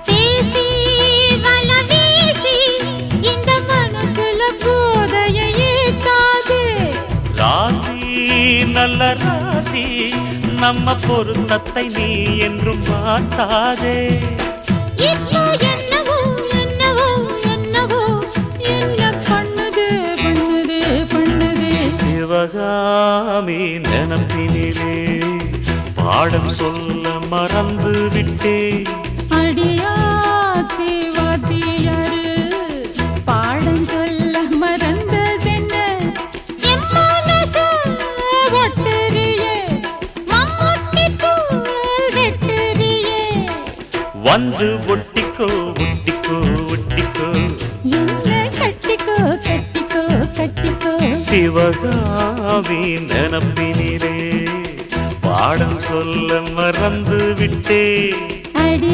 பேசி வலவீசி இந்த மனசுல போதையை ஏத்தாது. ராசி நல்ல ராசி நம்ம பொருத்தத்தை நீ என்றும் மாட்டாதே. இப்போ என்னவோ என்னவோ என்னவோ என்ன பண்ணுது பண்ணுது பண்ணுது. சிவகாமி நினப்பினிலே பாடம் சொல்ல மறந்து விட்டே. அடியாத்தி வாத்தியாரு பாடம் சொல்ல மறந்ததென்ன. என் மனசு ஒட்டுறியே மம்முட்டி போல் வெட்டுறியே. வந்து ஒட்டிக்கோ ஒட்டிக்கோ ஒட்டிக்கோ என்ன கட்டிக்கோ கட்டிக்கோ கட்டிக்கோ. சிவகாமி நினப்பினிலே பாடம் சொல்ல மறந்து விட்டே.